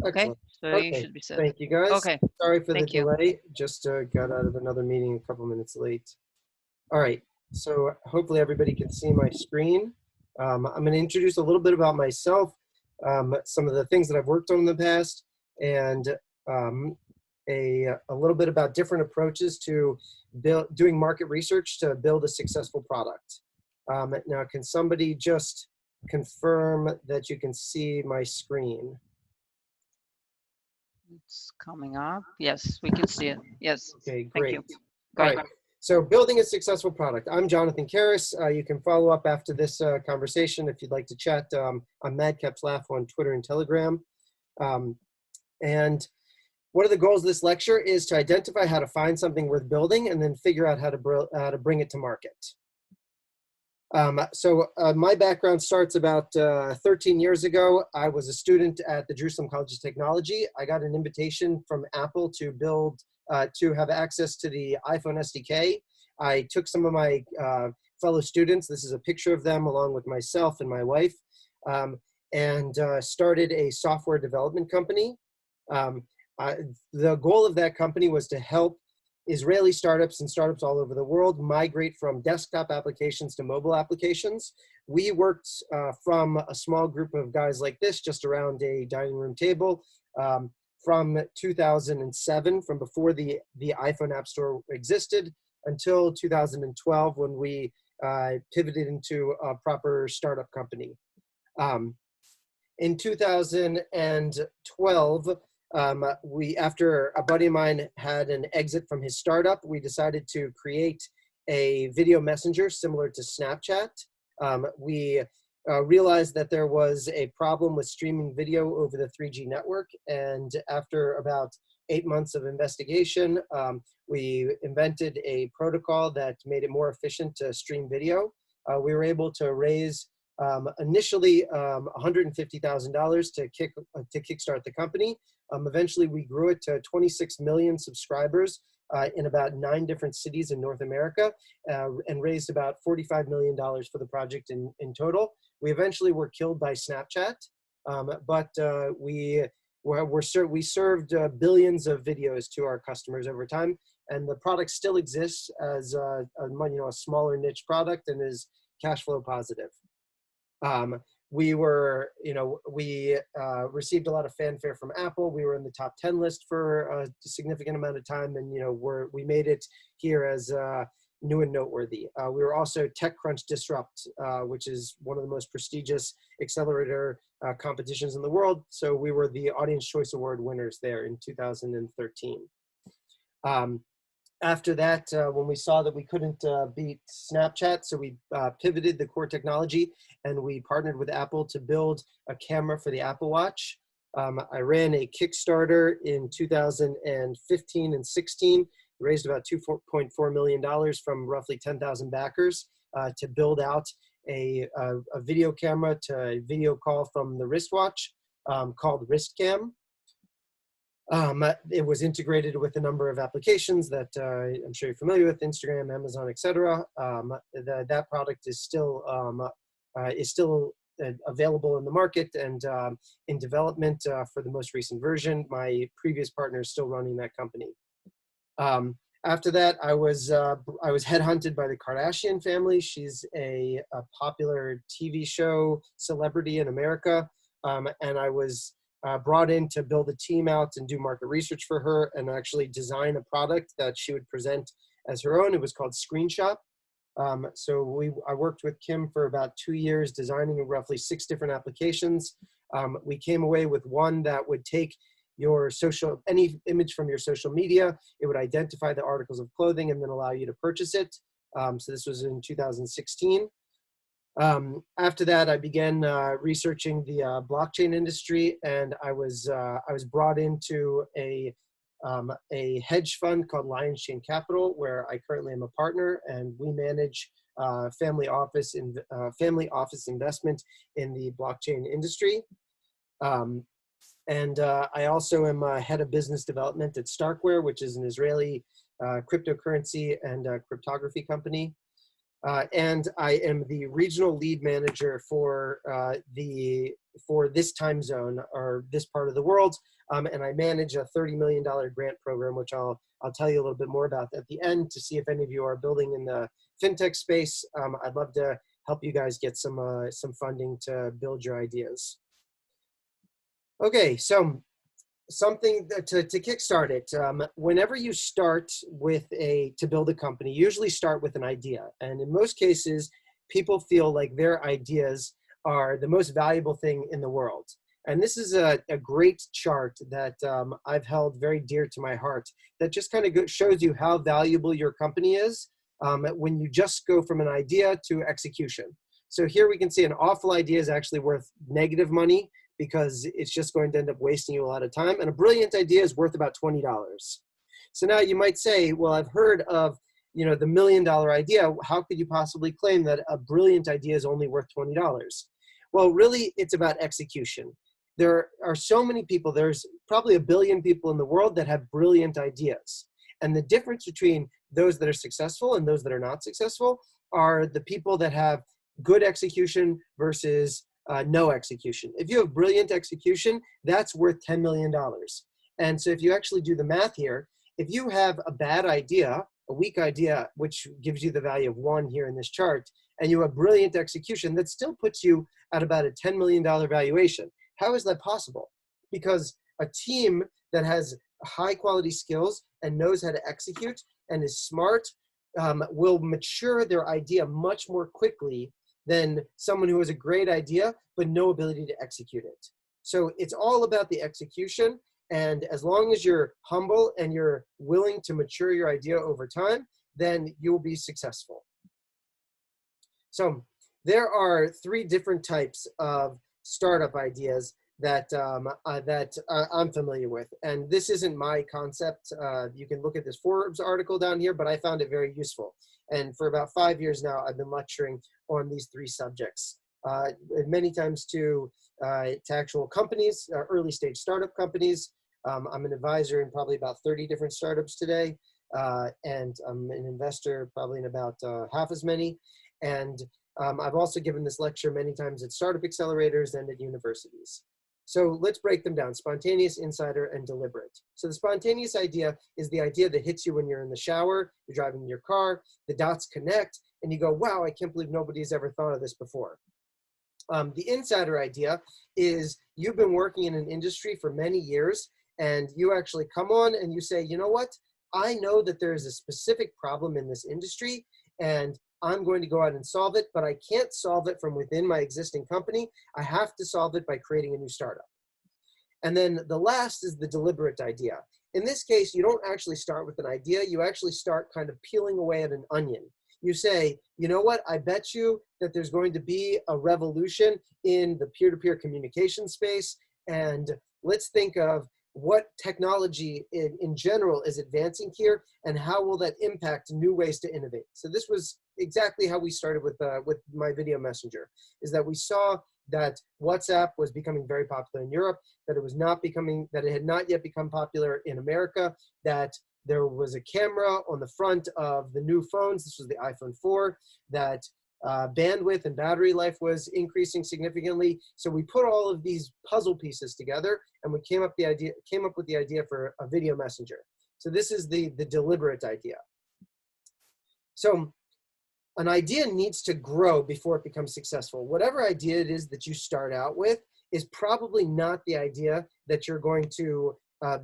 Okay, Excellent. so you Okay. should be set. Thank you, guys. Okay, Sorry for the thank you. delay. Just got out of another meeting a couple minutes late. All right. So hopefully everybody can see my screen. I'm going to introduce a little bit about myself, some of the things that I've worked on in the past, and um, a little bit about different approaches to doing market research to build a successful product. Now, can somebody just confirm that you can see my screen? It's coming up. Yes, we can see it. Yes, Okay, thank great. you. Go All ahead. right. So building a successful product. I'm Jonathan Karras. You can follow up after this conversation if you'd like to chat. I'm Madcap's Laugh on Twitter and Telegram. Um, and one of the goals of this lecture is to identify how to find something worth building and then figure out how to bring it to market. My background starts about 13 years ago. I was a student at the Jerusalem College of Technology. I got an invitation from Apple to to have access to the iPhone SDK. I took some of my fellow students, this is a picture of them along with myself and my wife, and started a software development company. The goal of that company was to help Israeli startups and startups all over the world migrate from desktop applications to mobile applications. We worked from a small group of guys like this, just around a dining room table, from 2007, from before the iPhone App Store existed, until 2012, when we pivoted into a proper startup company. In 2012, after a buddy of mine had an exit from his startup, we decided to create a video messenger similar to Snapchat. We realized that there was a problem with streaming video over the 3G network, and after about 8 months of investigation, we invented a protocol that made it more efficient to stream video. We were able to raise initially $150,000 to kickstart the company. Eventually, we grew it to 26 million subscribers in about 9 different cities in North America, and raised about $45 million for the project in total. We eventually were killed by Snapchat, but we served billions of videos to our customers over time, and the product still exists as a smaller niche product and is cash flow positive. We received a lot of fanfare from Apple. We were in the top 10 list for a significant amount of time, and we made it here as new and noteworthy. We were also TechCrunch Disrupt, which is one of the most prestigious accelerator competitions in the world. So we were the Audience Choice Award winners there in 2013. After that, when we saw that we couldn't beat Snapchat, so we pivoted the core technology and we partnered with Apple to build a camera for the Apple Watch. I ran a Kickstarter in 2015 and 16, raised about $2.4 million from roughly 10,000 backers to build out a video camera to video call from the wristwatch called WristCam. It was integrated with a number of applications that I'm sure you're familiar with: Instagram, Amazon, etc. That product is still available in the market and in development for the most recent version. My previous partner is still running that company. After that, I was headhunted by the Kardashian family. She's a popular TV show celebrity in America, and I was brought in to build a team out and do market research for her and actually design a product that she would present as her own. It was called Screenshot. I worked with Kim for about 2 years, designing roughly 6 different applications. We came away with one that would take any image from your social media. It would identify the articles of clothing and then allow you to purchase it. So this was in 2016. After that, I began researching the blockchain industry, and I was brought into a hedge fund called Lions Chain Capital, where I currently am a partner, and we manage family office investment in the blockchain industry. I also am head of business development at Starkware, which is an Israeli cryptocurrency and cryptography company. and I am the regional lead manager for this time zone or this part of the world. And I manage a $30 million grant program, which I'll tell you a little bit more about at the end to see if any of you are building in the fintech space. I'd love to help you guys get some funding to build your ideas. Okay, so something to kickstart it. Whenever you start to build a company, you usually start with an idea. And in most cases, people feel like their ideas are the most valuable thing in the world. And this is a great chart that I've held very dear to my heart that just kind of shows you how valuable your company is when you just go from an idea to execution. So here we can see an awful idea is actually worth negative money because it's just going to end up wasting you a lot of time. And a brilliant idea is worth about $20. So now you might say, well, I've heard of the $1 million idea. How could you possibly claim that a brilliant idea is only worth $20? Well, really, it's about execution. There are so many people, there's probably 1 billion people in the world that have brilliant ideas. And the difference between those that are successful and those that are not successful are the people that have good execution versus no execution. If you have brilliant execution, that's worth $10 million. And so if you actually do the math here, if you have a bad idea, a weak idea, which gives you the value of 1 here in this chart, and you have brilliant execution, that still puts you at about a $10 million valuation. How is that possible? Because a team that has high quality skills and knows how to execute and is smart will mature their idea much more quickly than someone who has a great idea but no ability to execute it. So it's all about the execution, and as long as you're humble and you're willing to mature your idea over time, then you'll be successful. So there are 3 different types of startup ideas that I'm familiar with. And this isn't my concept. You can look at this Forbes article down here, but I found it very useful. And for about 5 years now, I've been lecturing on these 3 subjects, many times to actual companies, early stage startup companies. I'm an advisor in probably about 30 different startups today. And I'm an investor probably in about half as many. And I've also given this lecture many times at startup accelerators and at universities. So let's break them down: spontaneous, insider, and deliberate. So the spontaneous idea is the idea that hits you when you're in the shower, you're driving your car, the dots connect, and you go, wow, I can't believe nobody's ever thought of this before. The insider idea is you've been working in an industry for many years, and you actually come on and you say, you know what? I know that there is a specific problem in this industry, and I'm going to go out and solve it, but I can't solve it from within my existing company. I have to solve it by creating a new startup. And then the last is the deliberate idea. In this case, you don't actually start with an idea. You actually start kind of peeling away at an onion. You say, you know what? I bet you that there's going to be a revolution in the peer-to-peer communication space. And let's think of what technology in general is advancing here, and how will that impact new ways to innovate. So this was exactly how we started with my video messenger, is that we saw that WhatsApp was becoming very popular in Europe, that it had not yet become popular in America, that there was a camera on the front of the new phones. This was the iPhone 4, that bandwidth and battery life was increasing significantly. So we put all of these puzzle pieces together, and we came up with the idea for a video messenger. So this is the deliberate idea. So an idea needs to grow before it becomes successful. Whatever idea it is that you start out with is probably not the idea that you're going to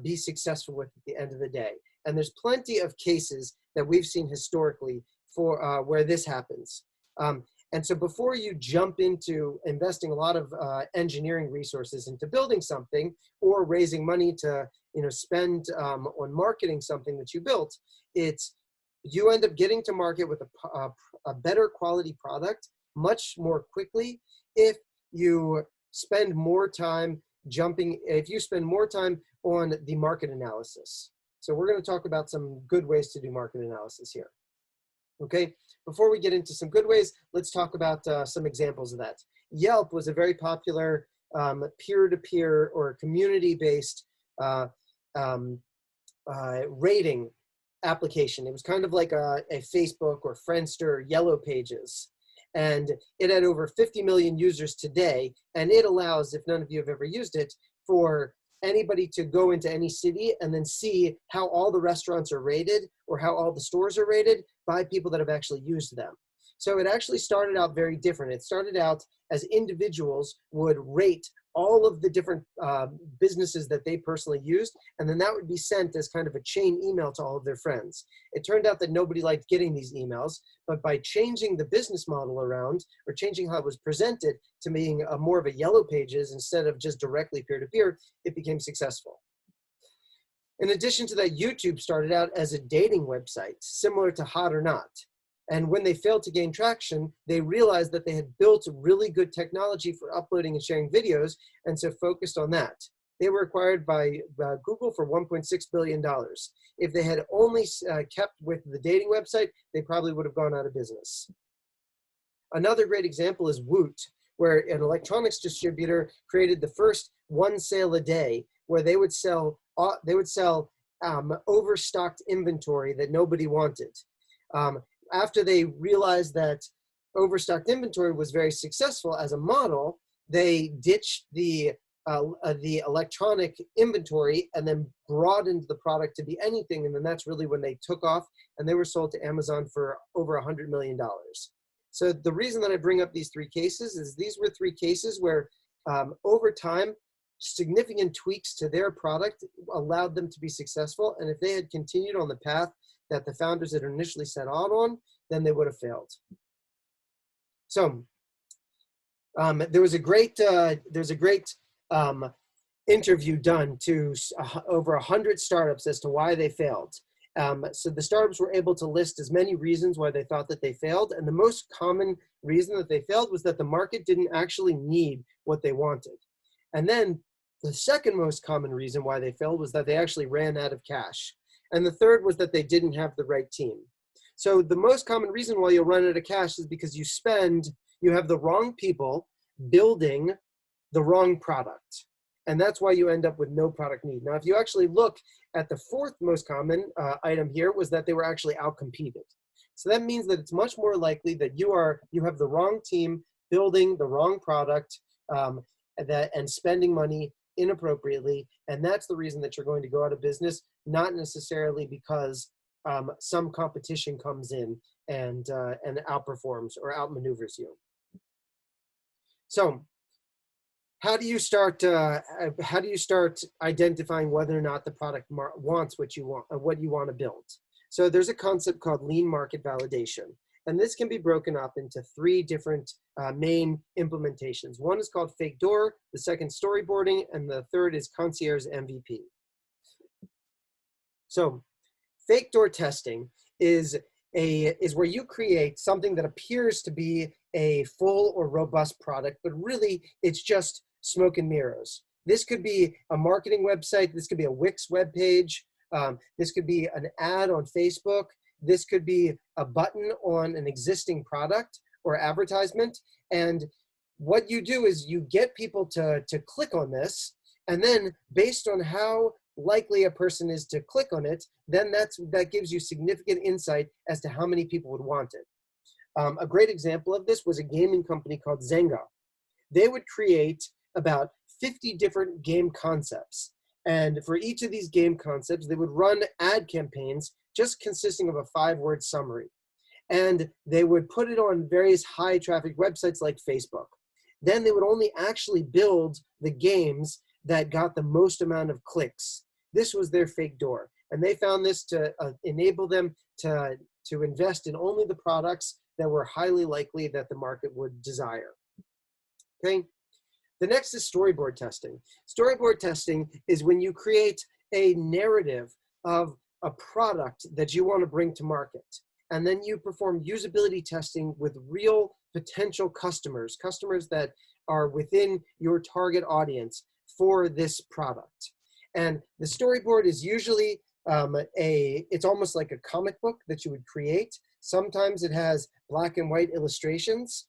be successful with at the end of the day. And there's plenty of cases that we've seen historically for where this happens. And so before you jump into investing a lot of engineering resources into building something, or raising money to spend on marketing something that you built, you end up getting to market with a better quality product much more quickly if you spend more time on the market analysis. So we're going to talk about some good ways to do market analysis here. Okay, before we get into some good ways, let's talk about some examples of that. Yelp was a very popular peer-to-peer or community-based rating application. It was kind of like a Facebook or Friendster Yellow Pages. And it had over 50 million users today. And it allows, if none of you have ever used it, for anybody to go into any city and then see how all the restaurants are rated or how all the stores are rated by people that have actually used them. So it actually started out very different. It started out as individuals would rate all of the different businesses that they personally used, and then that would be sent as kind of a chain email to all of their friends. It turned out that nobody liked getting these emails, but by changing the business model around, or changing how it was presented to being more of a Yellow Pages instead of just directly peer-to-peer, it became successful. In addition to that, YouTube started out as a dating website, similar to Hot or Not. And when they failed to gain traction, they realized that they had built really good technology for uploading and sharing videos, and so focused on that. They were acquired by Google for $1.6 billion. If they had only kept with the dating website, they probably would have gone out of business. Another great example is Woot, where an electronics distributor created the first one sale a day, where they would sell overstocked inventory that nobody wanted. After they realized that overstocked inventory was very successful as a model, they ditched the electronic inventory and then broadened the product to be anything. And then that's really when they took off, and they were sold to Amazon for over $100 million. So the reason that I bring up these three cases is these were three cases where over time, significant tweaks to their product allowed them to be successful. And if they had continued on the path that the founders had initially set out on, then they would have failed. So there was a great interview done to over 100 startups as to why they failed. So the startups were able to list as many reasons why they thought that they failed. And the most common reason that they failed was that the market didn't actually need what they wanted. And then the second most common reason why they failed was that they actually ran out of cash. And the third was that they didn't have the right team. So the most common reason why you'll run out of cash is because you have the wrong people building the wrong product. And that's why you end up with no product need. Now, if you actually look at the fourth most common item here, was that they were actually outcompeted. So that means that it's much more likely that you have the wrong team building the wrong product and spending money inappropriately. And that's the reason that you're going to go out of business, not necessarily because some competition comes in and outperforms or outmaneuvers you. So how do you start identifying whether or not the product wants what you want to build? So there's a concept called lean market validation. And this can be broken up into three different main implementations. One is called fake door, the second storyboarding, and the third is Concierge MVP. So fake door testing is where you create something that appears to be a full or robust product, but really it's just smoke and mirrors. This could be a marketing website. This could be a Wix webpage. This could be an ad on Facebook. This could be a button on an existing product or advertisement. And what you do is you get people to click on this, and then based on how likely a person is to click on it, then that gives you significant insight as to how many people would want it. A great example of this was a gaming company called Zynga. They would create about 50 different game concepts. And for each of these game concepts, they would run ad campaigns just consisting of a 5-word summary. And they would put it on various high traffic websites like Facebook. Then they would only actually build the games that got the most amount of clicks. This was their fake door. And they found this to enable them to invest in only the products that were highly likely that the market would desire. Okay. The next is storyboard testing. Storyboard testing is when you create a narrative of a product that you want to bring to market. And then you perform usability testing with real potential customers that are within your target audience for this product. And the storyboard is usually it's almost like a comic book that you would create. Sometimes it has black and white illustrations.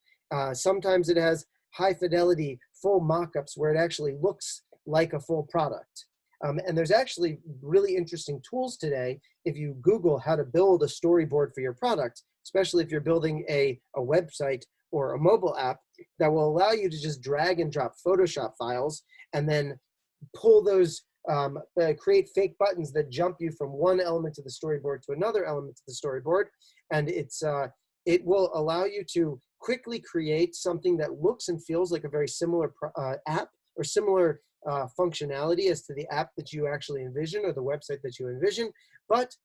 Sometimes it has high fidelity full mock-ups where it actually looks like a full product. And there's actually really interesting tools today. If you Google how to build a storyboard for your product, especially if you're building a website or a mobile app, that will allow you to just drag and drop Photoshop files and then pull those, create fake buttons that jump you from one element of the storyboard to another element of the storyboard. And it will allow you to quickly create something that looks and feels like a very similar app or similar functionality as to the app that you actually envision or the website that you envision, but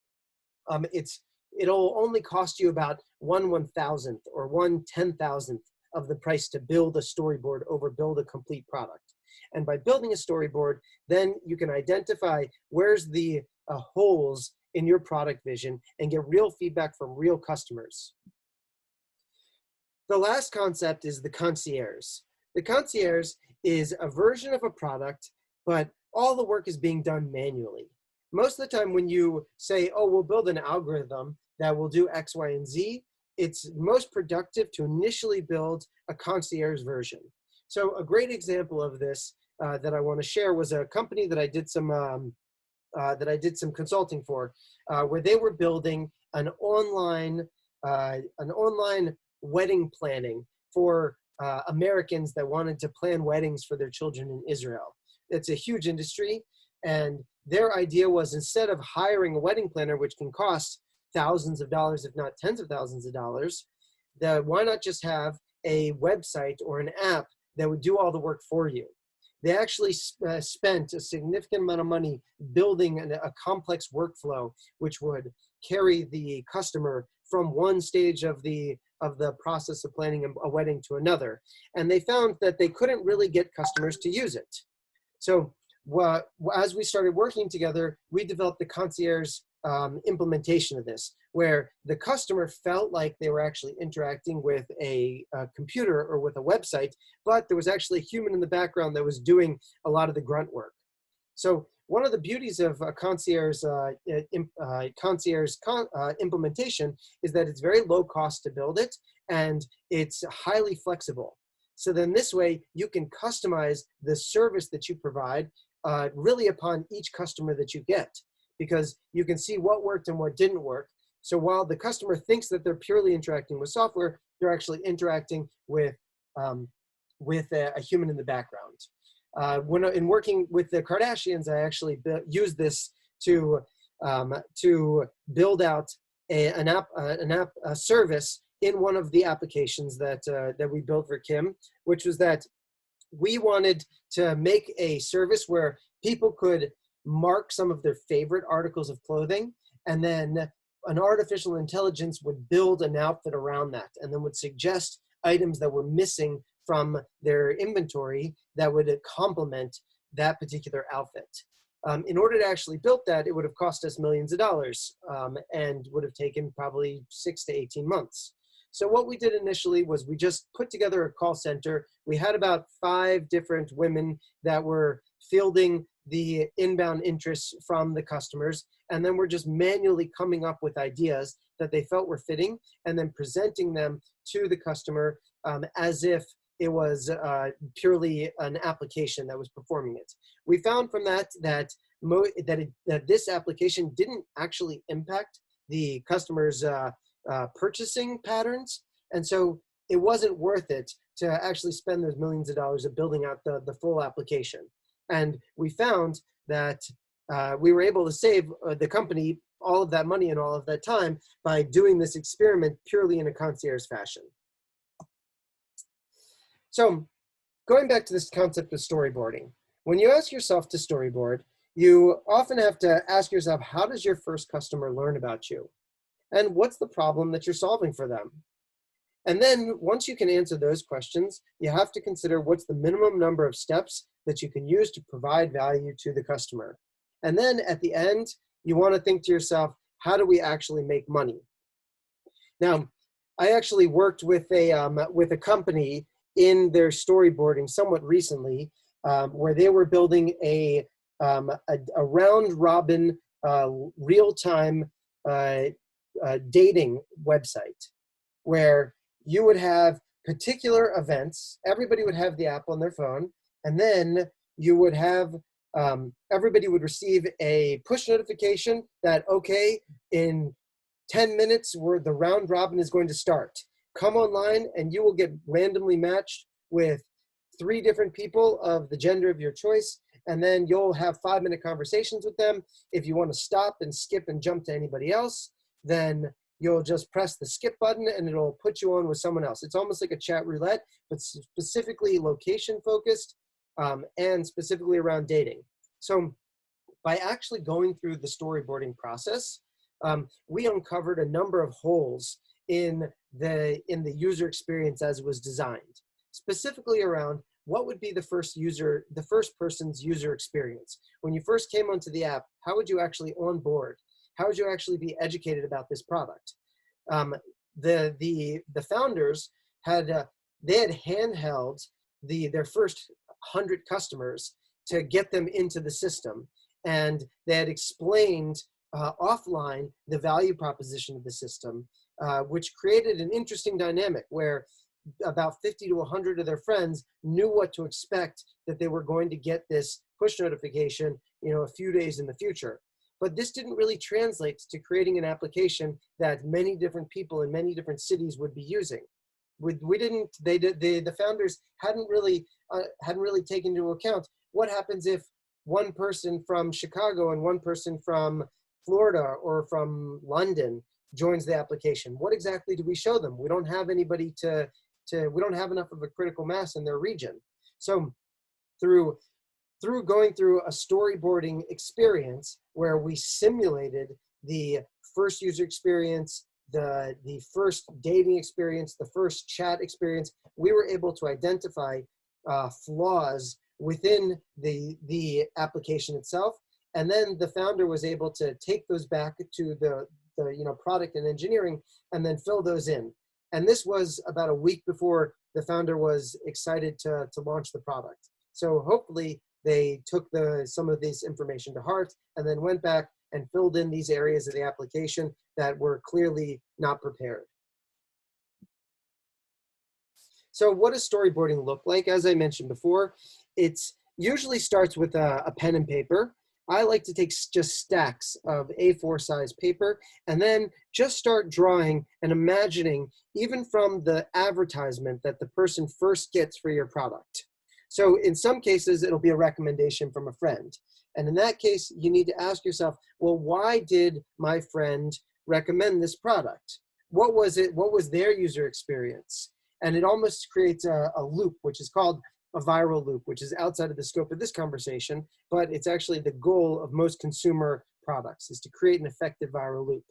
it'll only cost you about 1/1000th or 1/10,000th of the price to build a storyboard over build a complete product. And by building a storyboard, then you can identify where's the holes in your product vision and get real feedback from real customers. The last concept is the concierge. The concierge is a version of a product, but all the work is being done manually. Most of the time when you say, oh, we'll build an algorithm that will do X, Y, and Z, it's most productive to initially build a concierge version. So a great example of this that I want to share was a company that I did some consulting for, where they were building an online wedding planning for Americans that wanted to plan weddings for their children in Israel. It's a huge industry, and their idea was, instead of hiring a wedding planner, which can cost thousands of dollars, if not tens of thousands of dollars, why not just have a website or an app that would do all the work for you? They actually spent a significant amount of money building a complex workflow, which would carry the customer from one stage of the process of planning a wedding to another. And they found that they couldn't really get customers to use it. So as we started working together, we developed the concierge implementation of this, where the customer felt like they were actually interacting with a computer or with a website, but there was actually a human in the background that was doing a lot of the grunt work. So one of the beauties of a concierge implementation is that it's very low cost to build it, and it's highly flexible. So then this way, you can customize the service that you provide really upon each customer that you get, because you can see what worked and what didn't work. So while the customer thinks that they're purely interacting with software, they're actually interacting with a human in the background. In working with the Kardashians, I actually used this to build out a service in one of the applications that we built for Kim, which was that we wanted to make a service where people could mark some of their favorite articles of clothing, and then an artificial intelligence would build an outfit around that, and then would suggest items that were missing from their inventory that would complement that particular outfit. In order to actually build that, it would have cost us millions of dollars and would have taken probably 6 to 18 months. So what we did initially was we just put together a call center. We had about 5 different women that were fielding the inbound interests from the customers, and then we're just manually coming up with ideas that they felt were fitting and then presenting them to the customer as if it was purely an application that was performing it. We found from that this application didn't actually impact the customer's purchasing patterns, and so it wasn't worth it to actually spend those millions of dollars of building out the full application. And we found that we were able to save the company all of that money and all of that time by doing this experiment purely in a concierge fashion. So going back to this concept of storyboarding, when you ask yourself to storyboard, you often have to ask yourself, how does your first customer learn about you? And what's the problem that you're solving for them? And then once you can answer those questions, you have to consider what's the minimum number of steps that you can use to provide value to the customer. And then at the end, you want to think to yourself, how do we actually make money? Now, I actually worked with a company in their storyboarding somewhat recently, where they were building a round-robin real-time dating website, where you would have particular events. Everybody would have the app on their phone, and then you would have everybody would receive a push notification that, okay, in 10 minutes, the round robin is going to start. Come online and you will get randomly matched with 3 different people of the gender of your choice. And then you'll have 5-minute conversations with them. If you want to stop and skip and jump to anybody else, then you'll just press the skip button and it'll put you on with someone else. It's almost like a chat roulette, but specifically location focused and specifically around dating. So by actually going through the storyboarding process, we uncovered a number of holes in the user experience as it was designed, specifically around what would be the first person's user experience. When you first came onto the app, how would you actually onboard? How would you actually be educated about this product? The founders had handheld their first 100 customers to get them into the system, and they had explained offline the value proposition of the system, which created an interesting dynamic where about 50 to 100 of their friends knew what to expect, that they were going to get this push notification, a few days in the future. But this didn't really translate to creating an application that many different people in many different cities would be using. The founders hadn't really taken into account what happens if one person from Chicago and one person from Florida or from London joins the application. What exactly do we show them? We don't have anybody we don't have enough of a critical mass in their region. So through going through a storyboarding experience where we simulated the first user experience, the first dating experience, the first chat experience, we were able to identify flaws within the application itself. And then the founder was able to take those back to the product and engineering and then fill those in. And this was about a week before the founder was excited to launch the product. So hopefully they took some of this information to heart and then went back and filled in these areas of the application that were clearly not prepared. So what does storyboarding look like? As I mentioned before, it usually starts with a pen and paper. I like to take just stacks of A4 size paper and then just start drawing and imagining, even from the advertisement that the person first gets for your product. So in some cases, it'll be a recommendation from a friend. And in that case, you need to ask yourself, well, why did my friend recommend this product? What was it? What was their user experience? And it almost creates a loop, which is called a viral loop, which is outside of the scope of this conversation, but it's actually the goal of most consumer products, is to create an effective viral loop.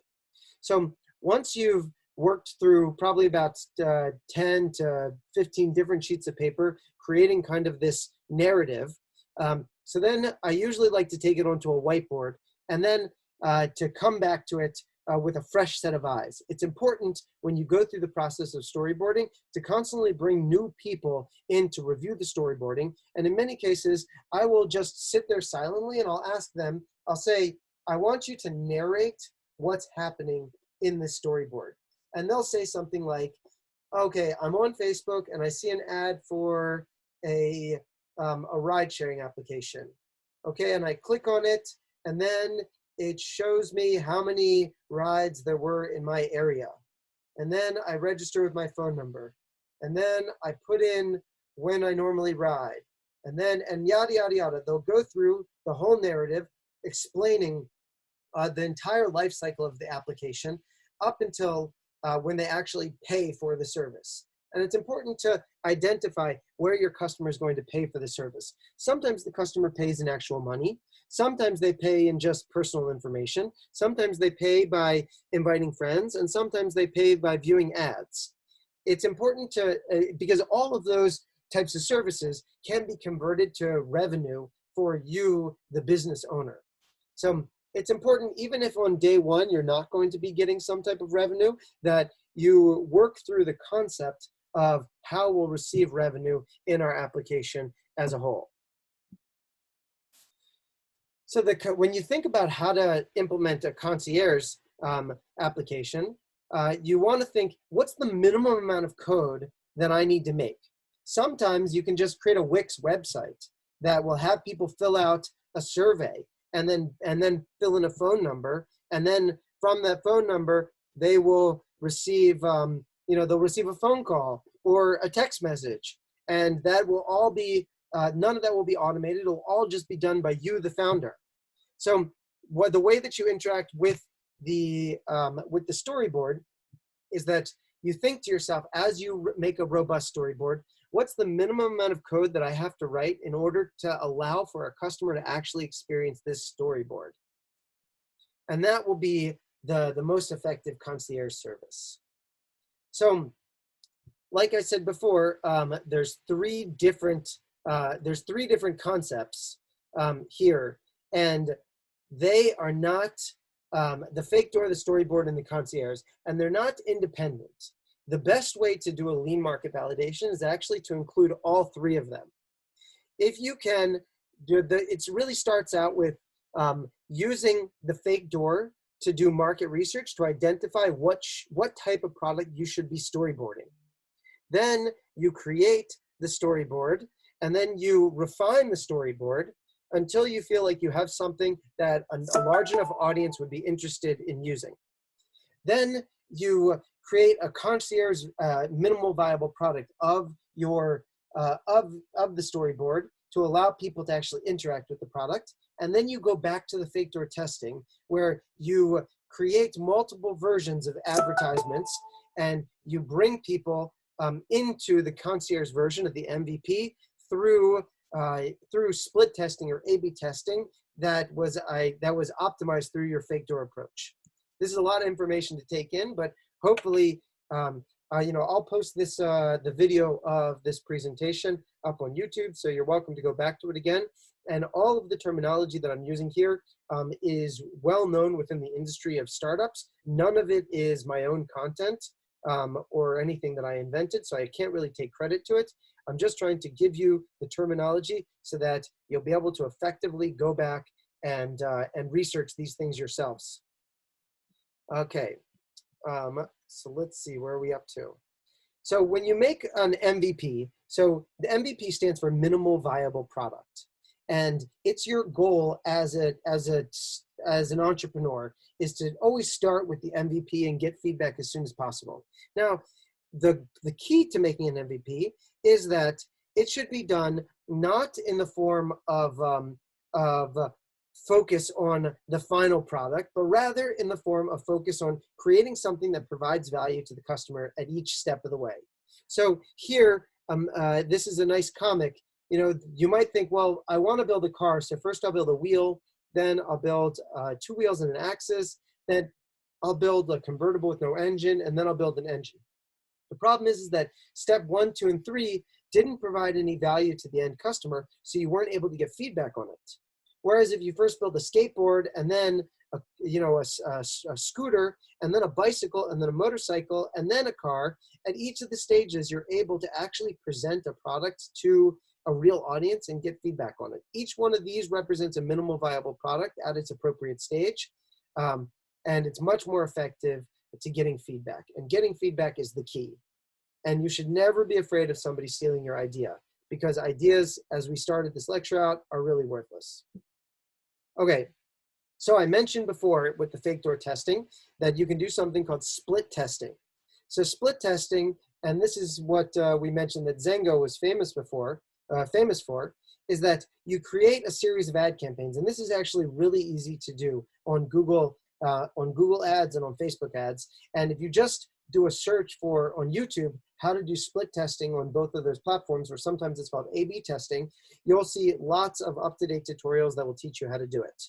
So once you've worked through probably about 10 to 15 different sheets of paper, creating kind of this narrative, so then I usually like to take it onto a whiteboard and then to come back to it with a fresh set of eyes. It's important when you go through the process of storyboarding to constantly bring new people in to review the storyboarding. And in many cases, I will just sit there silently and I'll ask them, I'll say, I want you to narrate what's happening in this storyboard. And they'll say something like, okay, I'm on Facebook and I see an ad for a ride sharing application. Okay, and I click on it and then it shows me how many rides there were in my area. And then I register with my phone number. And then I put in when I normally ride. And yada, yada, yada. They'll go through the whole narrative explaining the entire life cycle of the application up until when they actually pay for the service. And it's important to identify where your customer is going to pay for the service. Sometimes the customer pays in actual money. Sometimes they pay in just personal information. Sometimes they pay by inviting friends, and sometimes they pay by viewing ads. It's important to, because all of those types of services can be converted to revenue for you, the business owner. So it's important, even if on day one you're not going to be getting some type of revenue, that you work through the concept of how we'll receive revenue in our application as a whole. So when you think about how to implement a concierge application, you want to think, what's the minimum amount of code that I need to make? Sometimes you can just create a Wix website that will have people fill out a survey and then fill in a phone number. And then from that phone number, they will receive, they'll receive a phone call or a text message. And that will all be, none of that will be automated. It'll all just be done by you, the founder. So the way that you interact with the storyboard is that you think to yourself, as you make a robust storyboard, what's the minimum amount of code that I have to write in order to allow for a customer to actually experience this storyboard? And that will be the most effective concierge service. So, like I said before, there's three different concepts here, and they are not the fake door, the storyboard, and the concierge, and they're not independent. The best way to do a lean market validation is actually to include all three of them. If you can, it really starts out with using the fake door to do market research to identify what type of product you should be storyboarding. Then you create the storyboard, and then you refine the storyboard until you feel like you have something that a large enough audience would be interested in using. Then you create a concierge minimal viable product of your of the storyboard to allow people to actually interact with the product. And then you go back to the fake door testing, where you create multiple versions of advertisements and you bring people into the concierge version of the MVP through split testing or A/B testing that was optimized through your fake door approach. This is a lot of information to take in, but hopefully, I'll post this the video of this presentation up on YouTube, so you're welcome to go back to it again. And all of the terminology that I'm using here is well known within the industry of startups. None of it is my own content or anything that I invented, so I can't really take credit to it. I'm just trying to give you the terminology so that you'll be able to effectively go back and research these things yourselves. Okay, so let's see, where are we up to? So when you make an MVP, so the MVP stands for minimal viable product. And it's your goal as an entrepreneur is to always start with the MVP and get feedback as soon as possible. Now, the key to making an MVP is that it should be done not in the form of focus on the final product, but rather in the form of focus on creating something that provides value to the customer at each step of the way. So here, this is a nice comic. You might think, well, I want to build a car, so first I'll build a wheel, then I'll build 2 wheels and an axis, then I'll build a convertible with no engine, and then I'll build an engine. The problem is that step 1, 2, and 3 didn't provide any value to the end customer, so you weren't able to get feedback on it. Whereas if you first build a skateboard and then a scooter and then a bicycle and then a motorcycle and then a car, at each of the stages you're able to actually present a product to a real audience and get feedback on it. Each one of these represents a minimal viable product at its appropriate stage, and it's much more effective to getting feedback. And getting feedback is the key. And you should never be afraid of somebody stealing your idea, because ideas, as we started this lecture out, are really worthless. Okay, so I mentioned before with the fake door testing that you can do something called split testing. So split testing, and this is what we mentioned that Zengo was famous for, is that you create a series of ad campaigns, and this is actually really easy to do on Google Ads and on Facebook ads. And if you just do a search on YouTube how to do split testing on both of those platforms, or sometimes it's called A/B testing, you'll see lots of up-to-date tutorials that will teach you how to do it.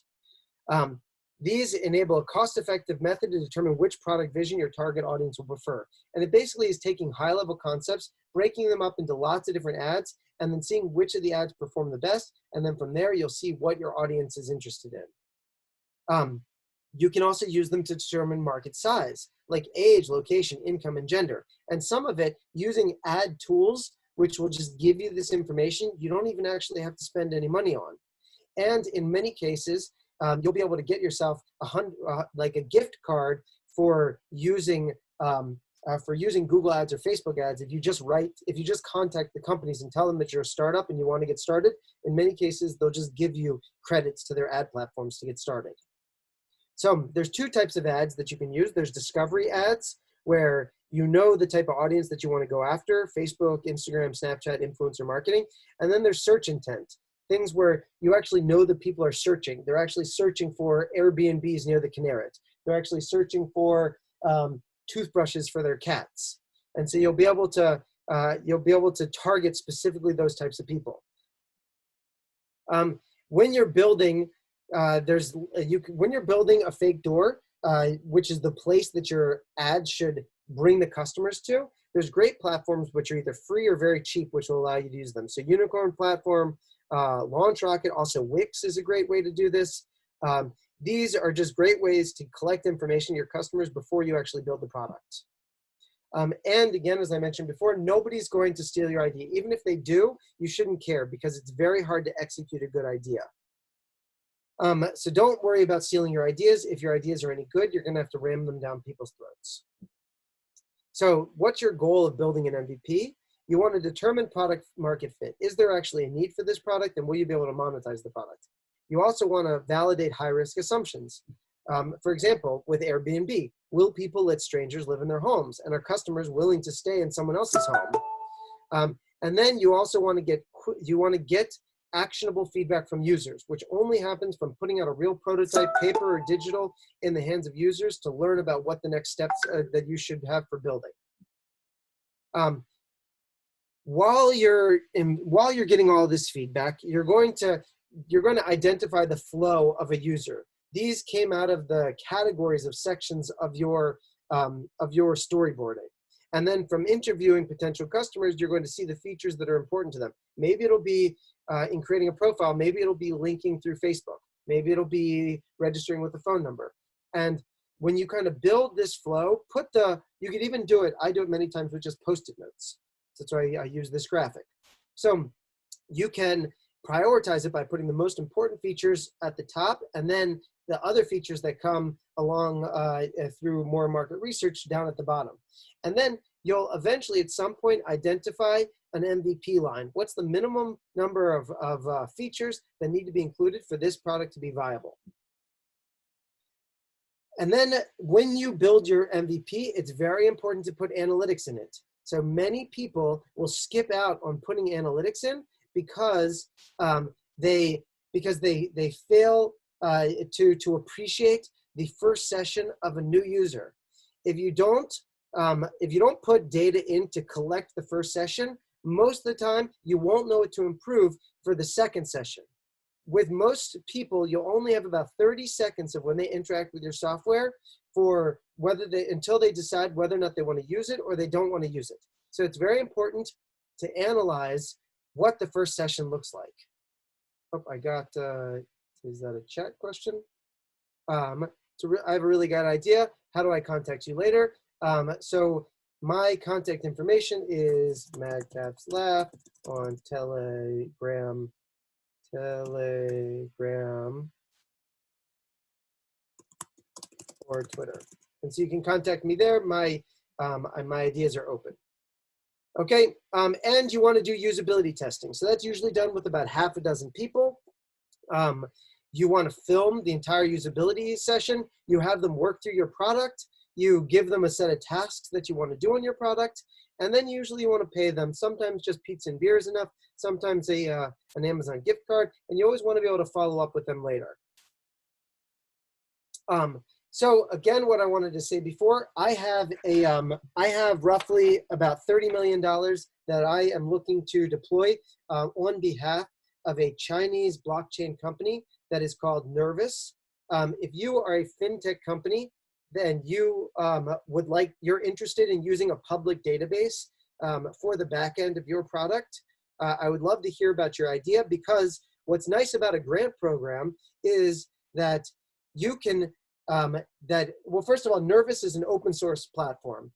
These enable a cost-effective method to determine which product vision your target audience will prefer. And it basically is taking high-level concepts, breaking them up into lots of different ads, and then seeing which of the ads perform the best. And then from there, you'll see what your audience is interested in. You can also use them to determine market size, like age, location, income, and gender. And some of it using ad tools, which will just give you this information you don't even actually have to spend any money on. And in many cases, you'll be able to get yourself like a gift card for using for using Google ads or Facebook ads, if you just contact the companies and tell them that you're a startup and you want to get started, in many cases, they'll just give you credits to their ad platforms to get started. So there's two types of ads that you can use. There's discovery ads, where you know the type of audience that you want to go after: Facebook, Instagram, Snapchat, influencer marketing. And then there's search intent, things where you actually know that people are searching. They're actually searching for Airbnbs near the Kinneret. They're actually searching for toothbrushes for their cats. And so you'll be able to target specifically those types of people. When you're building, when you're building a fake door, which is the place that your ad should bring the customers to, there's great platforms which are either free or very cheap, which will allow you to use them. So Unicorn Platform, Launch Rocket, also Wix is a great way to do this. These are just great ways to collect information on your customers before you actually build the product. And again, as I mentioned before, nobody's going to steal your idea. Even if they do, you shouldn't care, because it's very hard to execute a good idea. So don't worry about stealing your ideas. If your ideas are any good, you're going to have to ram them down people's throats. So what's your goal of building an MVP? You want to determine product market fit. Is there actually a need for this product, and will you be able to monetize the product? You also want to validate high-risk assumptions. For example, with Airbnb, will people let strangers live in their homes? And are customers willing to stay in someone else's home? And then you also want to get actionable feedback from users, which only happens from putting out a real prototype, paper or digital, in the hands of users to learn about what the next steps that you should have for building. While you're getting all this feedback, you're going to identify the flow of a user. These came out of the categories of sections of your storyboarding. And then from interviewing potential customers, you're going to see the features that are important to them. Maybe it'll be in creating a profile. Maybe it'll be linking through Facebook. Maybe it'll be registering with a phone number. And when you kind of build this flow, you could even do it. I do it many times with just Post-it notes. That's why I use this graphic. So you can prioritize it by putting the most important features at the top, and then the other features that come along through more market research down at the bottom. And then you'll eventually at some point identify an MVP line. What's the minimum number of features that need to be included for this product to be viable? And then when you build your MVP, it's very important to put analytics in it. So many people will skip out on putting analytics in because they fail to appreciate the first session of a new user. If you don't put data in to collect the first session, most of the time you won't know what to improve for the second session. With most people, you'll only have about 30 seconds of when they interact with your software for until they decide whether or not they want to use it or they don't want to use it. So it's very important to analyze what the first session looks like. Oh, I got, is that a chat question? I have a really good idea. How do I contact you later? So my contact information is Madcaps Laugh on Telegram or Twitter. And so you can contact me there. My ideas are open. Okay, and you want to do usability testing. So that's usually done with about half a dozen people. You want to film the entire usability session. You have them work through your product. You give them a set of tasks that you want to do on your product. And then usually you want to pay them. Sometimes just pizza and beer is enough. Sometimes an Amazon gift card. And you always want to be able to follow up with them later. So again, what I wanted to say before, I have roughly about $30 million that I am looking to deploy on behalf of a Chinese blockchain company that is called Nervos. If you are a fintech company, then you you're interested in using a public database for the back end of your product, I would love to hear about your idea, because what's nice about a grant program is that you can, well, first of all, Nervos is an open source platform.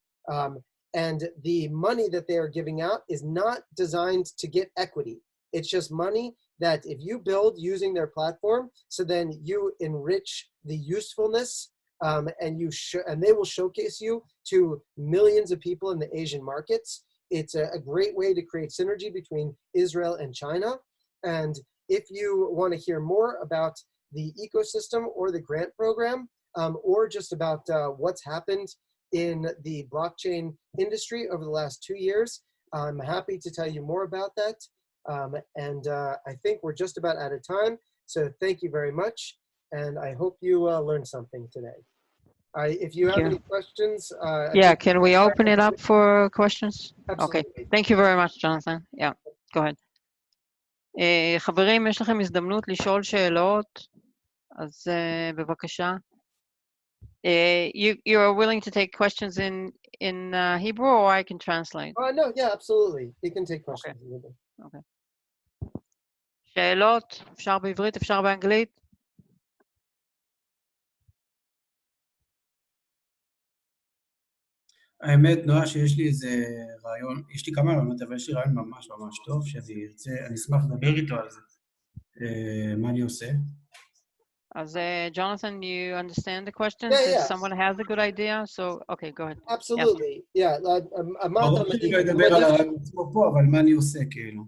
And the money that they are giving out is not designed to get equity. It's just money that if you build using their platform, so then you enrich the usefulness and they will showcase you to millions of people in the Asian markets. It's a great way to create synergy between Israel and China. And if you want to hear more about the ecosystem or the grant program, or just about what's happened in the blockchain industry over the last 2 years, I'm happy to tell you more about that. I think we're just about out of time. So thank you very much. And I hope you learned something today. If you have any questions. Yeah, can we open it up for questions? Absolutely. Okay, thank you very much, Jonathan. Yeah, go ahead. חברים, יש לכם הזדמנות לשאול שאלות, אז בבקשה. You are willing to take questions in Hebrew, or I can translate? No, yeah, absolutely. You can take questions. Okay. שאלות, אפשר בעברית, אפשר באנגלית? האמת, נועה, שיש לי איזה רעיון, יש לי כמה רעיונות, אבל יש לי רעיון ממש ממש טוב, אני אשמח לדבר איתו על זה. מה אני עושה? אז Jonathan, you understand the questions? Yeah. If someone has a good idea, so okay, go ahead. Absolutely, yeah. ברור שאני לא אדבר על הרעיון עצמו פה, אבל מה אני עושה, כאילו?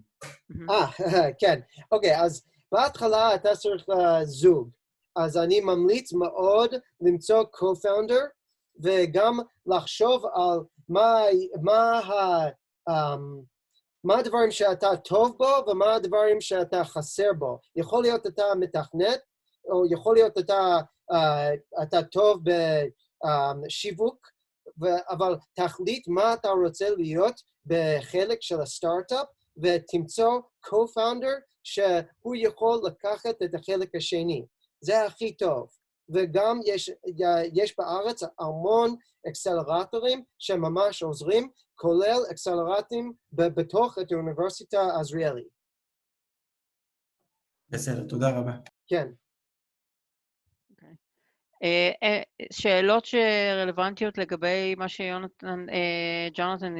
כן. אוקיי, אז בהתחלה אתה צריך זוג. אז אני ממליץ מאוד למצוא co-founder, וגם לחשוב על מה הדברים שאתה טוב בו ומה הדברים שאתה חסר בו. יכול להיות אתה מתכנת, או יכול להיות אתה טוב בשיווק, אבל תחליט מה אתה רוצה להיות בחלק של הסטארט-אפ, ותמצוא co-founder שהוא יכול לקחת את החלק השני. זה הכי טוב. וגם יש בארץ המון אקסלרטורים שממש עוזרים, כולל אקסלרטים בתוך את האוניברסיטה עזריאלי. בסדר, תודה רבה. כן. שאלות שרלוונטיות לגבי מה שג'ונתן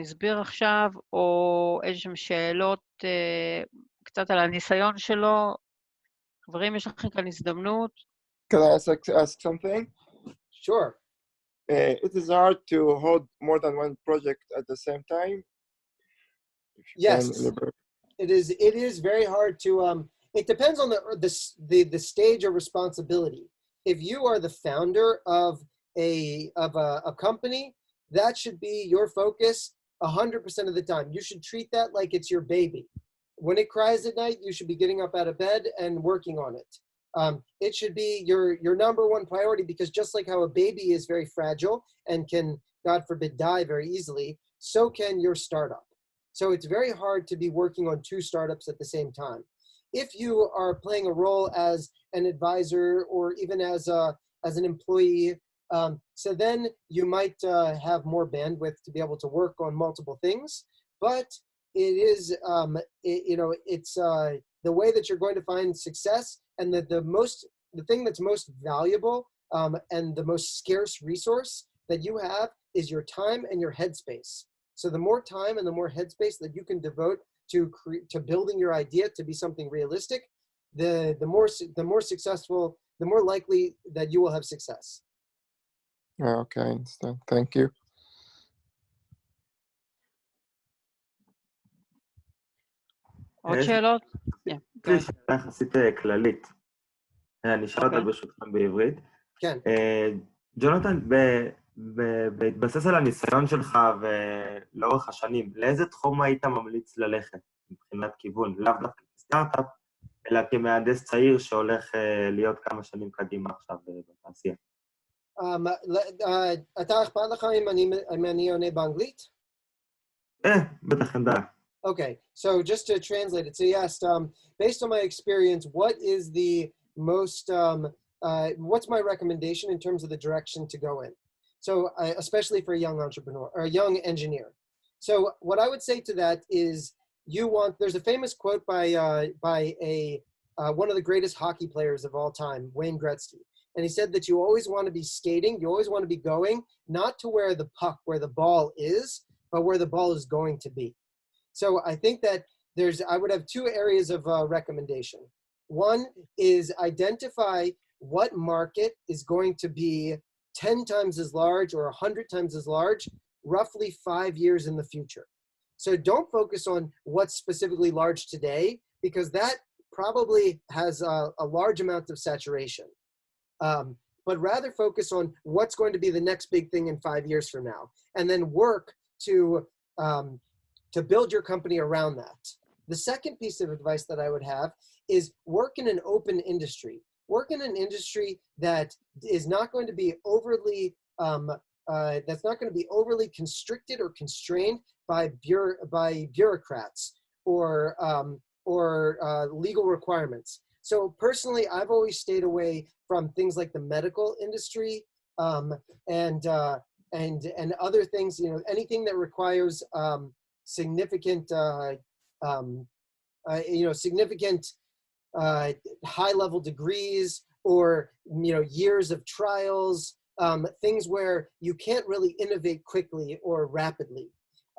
הסביר עכשיו, או איזשהם שאלות קצת על הניסיון שלו. חברים, יש לכם כאן הזדמנות. Can I ask something? Sure. It is hard to hold more than one project at the same time. Yes, it is very hard to. It depends on the stage of responsibility. If you are the founder of a company, that should be your focus 100% of the time. You should treat that like it's your baby. When it cries at night, you should be getting up out of bed and working on it. It should be your number one priority, because just like how a baby is very fragile and can, God forbid, die very easily, so can your startup. So it's very hard to be working on 2 startups at the same time. If you are playing a role as an advisor or even as an employee, so then you might have more bandwidth to be able to work on multiple things. But it is, it's the way that you're going to find success, and that the thing that's most valuable and the most scarce resource that you have is your time and your headspace. So the more time and the more headspace that you can devote to building your idea to be something realistic, the more successful, the more likely that you will have success. Okay, I understand. Thank you. עוד שאלות? יש לי שאלה יחסית כללית. אני אשאל אותה ברשותכם בעברית. כן. ג'ונתן, בהתבסס על הניסיון שלך ולאורך השנים, לאיזה תחום היית ממליץ ללכת מבחינת כיוון? לאו דווקא כסטארט-אפ, אלא כמהנדס צעיר שהולך להיות כמה שנים קדימה עכשיו בתעשייה. אתה אכפת לך אם אני עונה באנגלית? בטח, אין בעיה. Okay, so just to translate it, so you asked, based on my experience, what is the most, what's my recommendation in terms of the direction to go in? So especially for a young entrepreneur or a young engineer. So what I would say to that is there's a famous quote by one of the greatest hockey players of all time, Wayne Gretzky. And he said that you always want to be skating, you always want to be going, not to where the puck, where the ball is, but where the ball is going to be. So I think that I would have 2 areas of recommendation. One is identify what market is going to be 10 times as large or 100 times as large, roughly 5 years in the future. So don't focus on what's specifically large today, because that probably has a large amount of saturation. But rather focus on what's going to be the next big thing in 5 years from now, and then work to build your company around that. The second piece of advice that I would have is work in an open industry. Work in an industry that is not going to be overly constricted or constrained by bureaucrats or legal requirements. So personally, I've always stayed away from things like the medical industry and other things. You know, anything that requires significant high-level degrees or years of trials, things where you can't really innovate quickly or rapidly.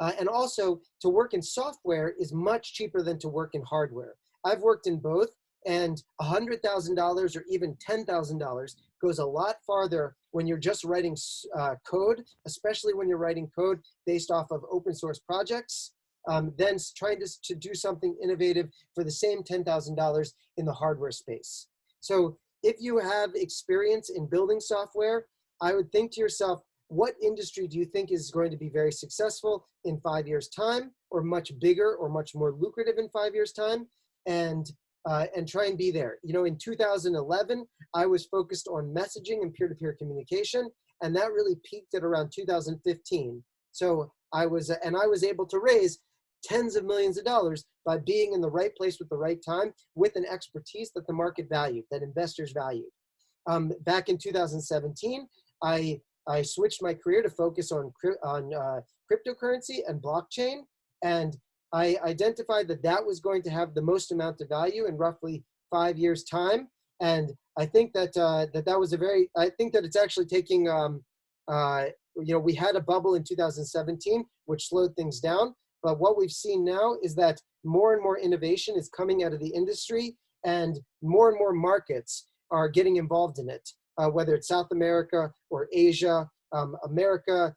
And also, to work in software is much cheaper than to work in hardware. I've worked in both, and $100,000 or even $10,000 goes a lot farther when you're just writing code, especially when you're writing code based off of open source projects, than trying to do something innovative for the same $10,000 in the hardware space. So if you have experience in building software, I would think to yourself, what industry do you think is going to be very successful in 5 years' time, or much bigger or much more lucrative in 5 years' time, and try and be there. You know, in 2011, I was focused on messaging and peer-to-peer communication, and that really peaked at around 2015. So I was able to raise tens of millions of dollars by being in the right place with the right time, with an expertise that the market valued, that investors valued. Back in 2017, I switched my career to focus on cryptocurrency and blockchain, and I identified that that was going to have the most amount of value in roughly 5 years' time. And I think that I think that it's actually taking, we had a bubble in 2017, which slowed things down. But what we've seen now is that more and more innovation is coming out of the industry, and more markets are getting involved in it, whether it's South America or Asia. America,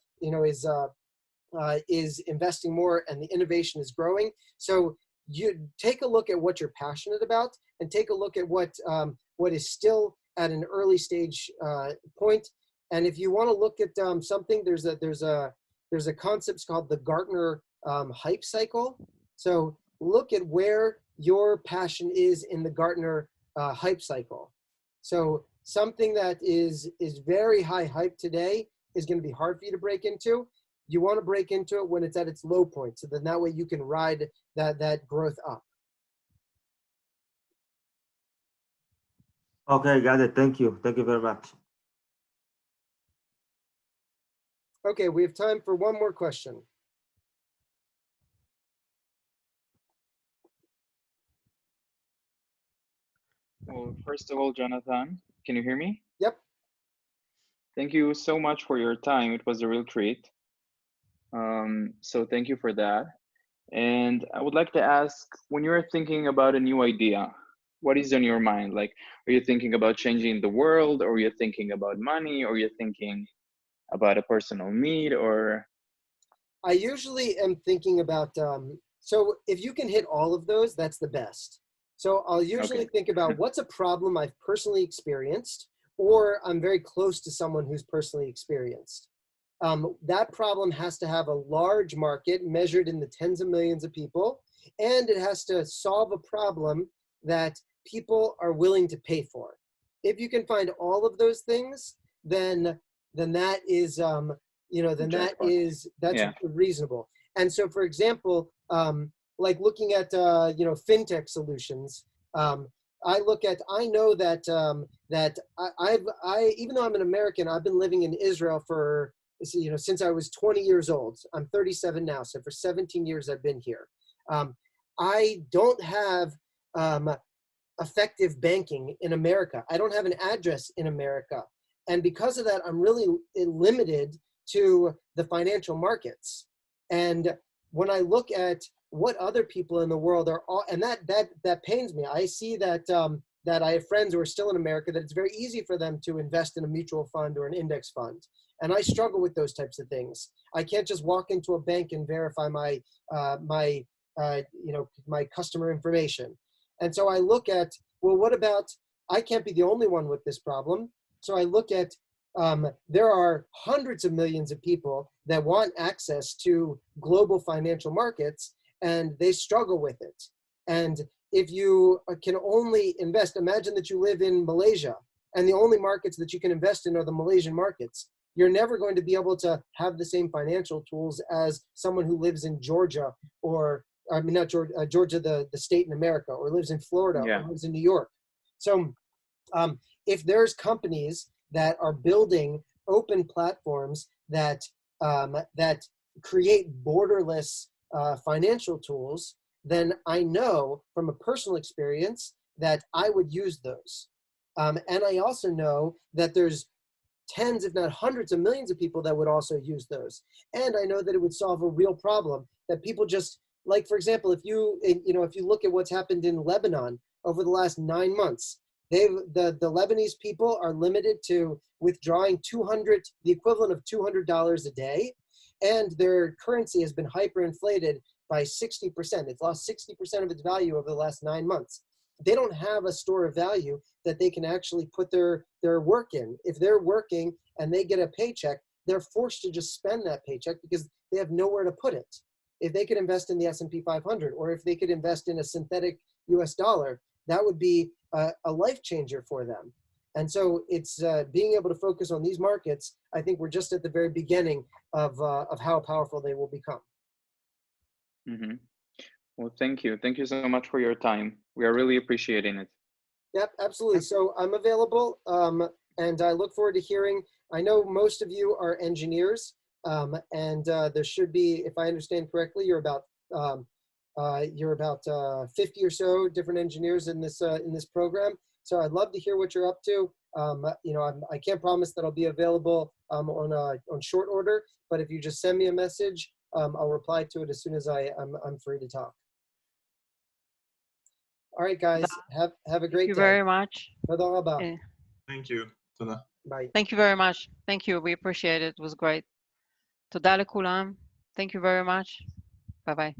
is investing more, and the innovation is growing. So you take a look at what you're passionate about, and take a look at what is still at an early stage point. And if you want to look at something, there's a concept called the Gartner hype cycle. So look at where your passion is in the Gartner hype cycle. So something that is very high hype today is going to be hard for you to break into. You want to break into it when it's at its low point, so then that way you can ride that growth up. Okay, got it. Thank you. Thank you very much. Okay, we have time for one more question. Well, first of all, Jonathan, can you hear me? Yep. Thank you so much for your time. It was a real treat. So thank you for that. And I would like to ask, when you're thinking about a new idea, what is on your mind? Like, are you thinking about changing the world, or are you thinking about money, or are you thinking about a personal need, or? I usually am thinking about, so if you can hit all of those, that's the best. So I'll usually think about what's a problem I've personally experienced, or I'm very close to someone who's personally experienced. That problem has to have a large market measured in the tens of millions of people, and it has to solve a problem that people are willing to pay for. If you can find all of those things, then that is, that's reasonable. And so, for example, like looking at, fintech solutions, I know that even though I'm an American, I've been living in Israel for, since I was 20 years old. I'm 37 now, so for 17 years I've been here. I don't have effective banking in America. I don't have an address in America. And because of that, I'm really limited to the financial markets. And when I look at what other people in the world are all, and that pains me. I see that that I have friends who are still in America that it's very easy for them to invest in a mutual fund or an index fund. And I struggle with those types of things. I can't just walk into a bank and verify my customer information. And so I look at, well, what about, I can't be the only one with this problem. So I look at, there are hundreds of millions of people that want access to global financial markets, and they struggle with it. And if you can only invest, imagine that you live in Malaysia, and the only markets that you can invest in are the Malaysian markets. You're never going to be able to have the same financial tools as someone who lives in Georgia, or I mean, not Georgia, Georgia, the state in America, or lives in Florida, Yeah. or lives in New York. So if there's companies that are building open platforms that that create borderless financial tools, then I know from a personal experience that I would use those. And I also know that there's tens, if not hundreds of millions of people that would also use those. And I know that it would solve a real problem that people just, like, for example, if you look at what's happened in Lebanon over the last 9 months, the Lebanese people are limited to withdrawing the equivalent of $200 a day, and their currency has been hyperinflated by 60%. It's lost 60% of its value over the last 9 months. They don't have a store of value that they can actually put their work in. If they're working and they get a paycheck, they're forced to just spend that paycheck because they have nowhere to put it. If they could invest in the S&P 500, or if they could invest in a synthetic US dollar, that would be a life changer for them. And so it's being able to focus on these markets. I think we're just at the very beginning of how powerful they will become. Mm-hmm. Well, thank you. Thank you so much for your time. We are really appreciating it. Yep, absolutely. So I'm available, and I look forward to hearing. I know most of you are engineers, and there should be, if I understand correctly, you're about 50 or so different engineers in this program. So I'd love to hear what you're up to. I can't promise that I'll be available on short order, but if you just send me a message, I'll reply to it as soon as I'm free to talk. All right, guys, have a great day. Thank you very much. Toda rabba. Thank you. תודה. Bye. Thank you very much. Thank you. We appreciate it. It was great. תודה לכולם. Thank you very much. Bye bye.